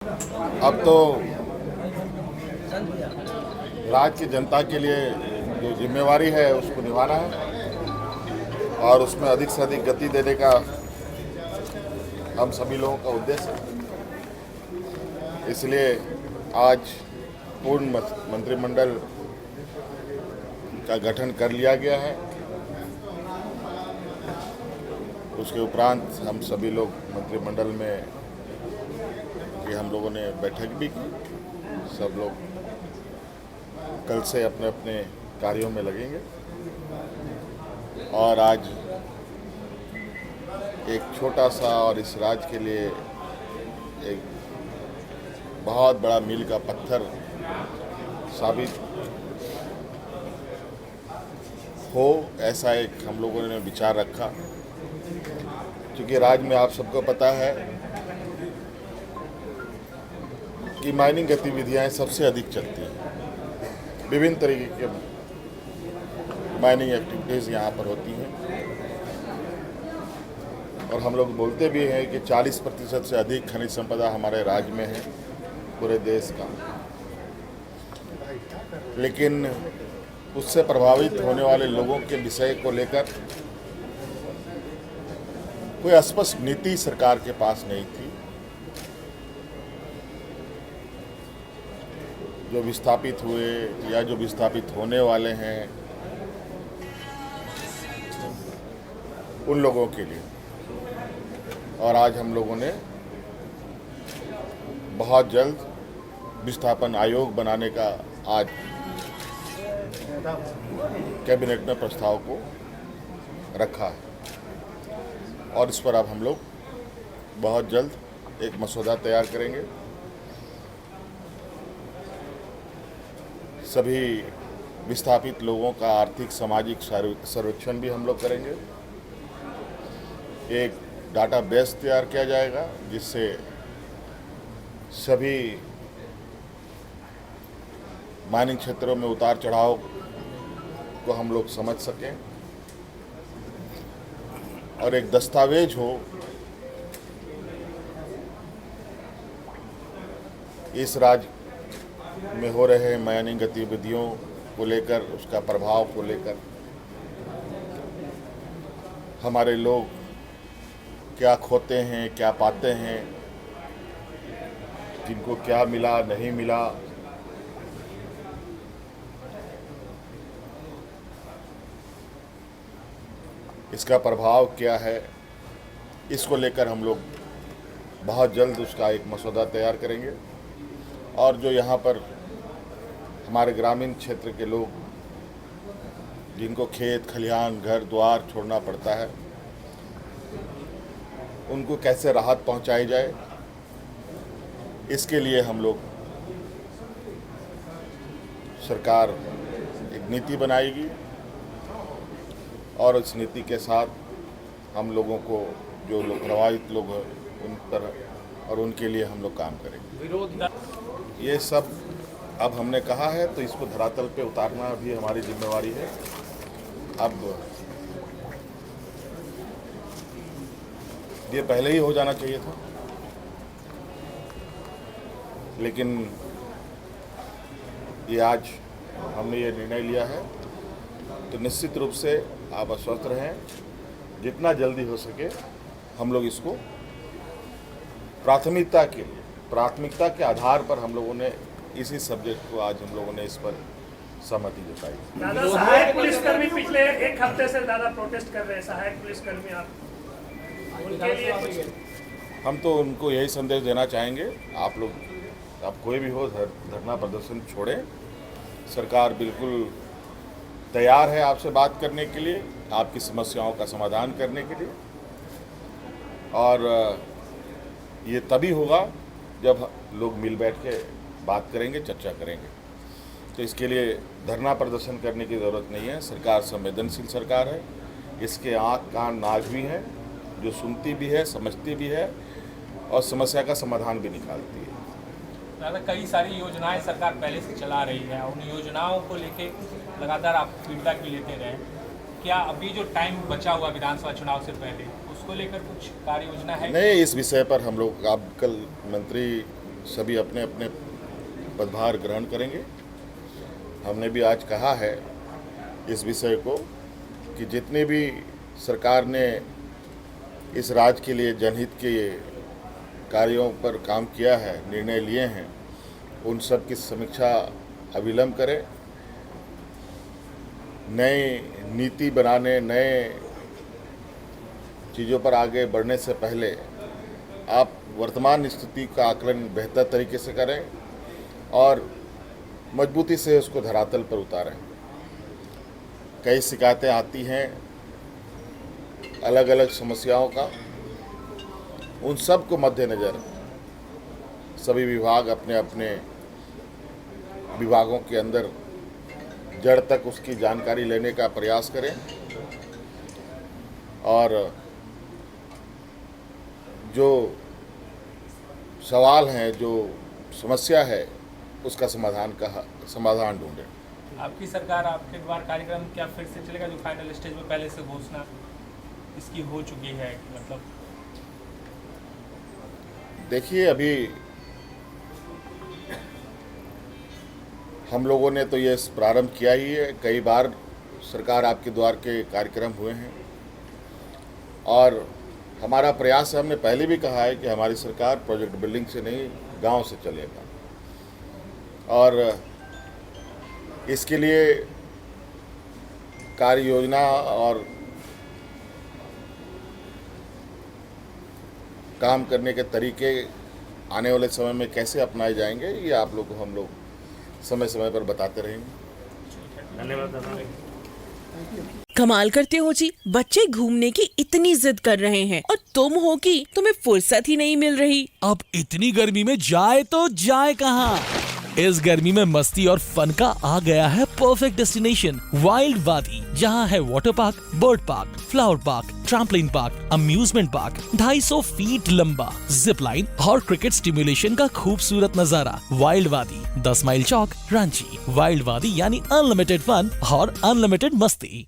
अब तो राज्य की जनता के लिए जो जिम्मेवारी है उसको निभाना है और उसमें अधिक से अधिक गति देने का हम सभी लोगों का उद्देश्य है। इसलिए आज पूर्ण मंत्रिमंडल का गठन कर लिया गया है। उसके उपरांत हम सभी लोग मंत्रिमंडल में कि हम लोगों ने बैठक भी की। सब लोग कल से अपने अपने कार्यों में लगेंगे और आज एक छोटा सा और इस राज्य के लिए एक बहुत बड़ा मील का पत्थर साबित हो, ऐसा एक हम लोगों ने विचार रखा। क्योंकि राज्य में आप सबको पता है कि माइनिंग गतिविधियां सबसे अधिक चलती हैं। विभिन्न तरीके के माइनिंग एक्टिविटीज़ यहाँ पर होती हैं और हम लोग बोलते भी हैं कि 40% से अधिक खनिज संपदा हमारे राज्य में है पूरे देश का। लेकिन उससे प्रभावित होने वाले लोगों के विषय को लेकर कोई स्पष्ट नीति सरकार के पास नहीं थी। जो विस्थापित हुए या जो विस्थापित होने वाले हैं उन लोगों के लिए, और आज हम लोगों ने बहुत जल्द विस्थापन आयोग बनाने का आज कैबिनेट में प्रस्ताव को रखा है और इस पर अब हम लोग बहुत जल्द एक मसौदा तैयार करेंगे। सभी विस्थापित लोगों का आर्थिक सामाजिक सर्वेक्षण भी हम लोग करेंगे। एक डाटाबेस तैयार किया जाएगा जिससे सभी माइनिंग क्षेत्रों में उतार चढ़ाव को हम लोग समझ सकें और एक दस्तावेज हो इस राज्य में हो रहे माइनिंग गतिविधियों को लेकर, उसका प्रभाव को लेकर, हमारे लोग क्या खोते हैं, क्या पाते हैं, जिनको क्या मिला नहीं मिला, इसका प्रभाव क्या है, इसको लेकर हम लोग बहुत जल्द उसका एक मसौदा तैयार करेंगे। और जो यहाँ पर हमारे ग्रामीण क्षेत्र के लोग जिनको खेत खलिहान घर द्वार छोड़ना पड़ता है, उनको कैसे राहत पहुँचाई जाए, इसके लिए हम लोग सरकार एक नीति बनाएगी और इस नीति के साथ हम लोगों को जो लोग प्रभावित लोग हैं उन पर और उनके लिए हम लोग काम करेंगे। ये सब अब हमने कहा है तो इसको धरातल पे उतारना भी हमारी जिम्मेवारी है। अब ये पहले ही हो जाना चाहिए था, लेकिन ये आज हमने ये निर्णय लिया है तो निश्चित रूप से आप आश्वस्त रहें, जितना जल्दी हो सके हम लोग इसको प्राथमिकता के आधार पर हम लोगों ने इसी सब्जेक्ट को आज हम लोगों ने इस पर सहमति जताई। दादा, सहायक पुलिसकर्मी पिछले एक हफ्ते से दादा प्रोटेस्ट कर रहे हैं। सहायक पुलिसकर्मी आप उनके लिए कुछ? हम तो उनको यही संदेश देना चाहेंगे, आप लोग आप कोई भी हो धरना प्रदर्शन छोड़ें। सरकार बिल्कुल तैयार है आपसे बात करने के लिए, आपकी समस्याओं का समाधान करने के लिए, और ये तभी होगा जब लोग मिल बैठ के बात करेंगे, चर्चा करेंगे। तो इसके लिए धरना प्रदर्शन करने की ज़रूरत नहीं है। सरकार संवेदनशील सरकार है, इसके आँख कान नाक भी हैं, जो सुनती भी है, समझती भी है और समस्या का समाधान भी निकालती है। दादा, कई सारी योजनाएं सरकार पहले से चला रही है, उन योजनाओं को लेके लगातार आप फीडबैक भी लेते रहे। क्या अभी जो टाइम बचा हुआ विधानसभा चुनाव से पहले उसको लेकर कुछ कार्य योजना है? नहीं, इस विषय पर हम लोग आप कल मंत्री सभी अपने अपने पदभार ग्रहण करेंगे। हमने भी आज कहा है इस विषय को कि जितने भी सरकार ने इस राज्य के लिए जनहित के कार्यों पर काम किया है, निर्णय लिए हैं, उन सब की समीक्षा अविलंब करें। नई नीति बनाने, नए चीज़ों पर आगे बढ़ने से पहले आप वर्तमान स्थिति का आकलन बेहतर तरीके से करें और मजबूती से उसको धरातल पर उतारें। कई शिकायतें आती हैं अलग अलग समस्याओं का, उन सब को मद्देनज़र सभी विभाग अपने अपने विभागों के अंदर जड़ तक उसकी जानकारी लेने का प्रयास करें और जो सवाल हैं, जो समस्या है, उसका समाधान ढूंढें। आपकी सरकार आपके द्वार कार्यक्रम क्या फिर से चलेगा, जो फाइनल स्टेज में पहले से घोषणा इसकी हो चुकी है? मतलब देखिए, अभी हम लोगों ने तो ये प्रारंभ किया ही है। कई बार सरकार आपके द्वार के कार्यक्रम हुए हैं और हमारा प्रयास है, हमने पहले भी कहा है कि हमारी सरकार प्रोजेक्ट बिल्डिंग से नहीं, गांव से चलेगा और इसके लिए कार्य योजना और काम करने के तरीके आने वाले समय में कैसे अपनाए जाएंगे, ये आप लोग को हम लोग समय समय पर बताते रहेंगे। धन्यवाद दादा। कमाल करते हो जी, बच्चे घूमने की इतनी जिद कर रहे हैं और तुम हो कि तुम्हें फुर्सत ही नहीं मिल रही। अब इतनी गर्मी में जाए तो जाए कहाँ? इस गर्मी में मस्ती और फन का आ गया है परफेक्ट डेस्टिनेशन, वाइल्ड वादी, जहाँ है water park, bird park, flower park, trampoline park, amusement park, 250 feet लंबा, जिप लाइन और क्रिकेट स्टिमुलेशन का खूबसूरत नजारा। वाइल्ड वादी, 10 माइल चौक, रांची। वाइल्ड वादी यानी अनलिमिटेड फन और अनलिमिटेड मस्ती।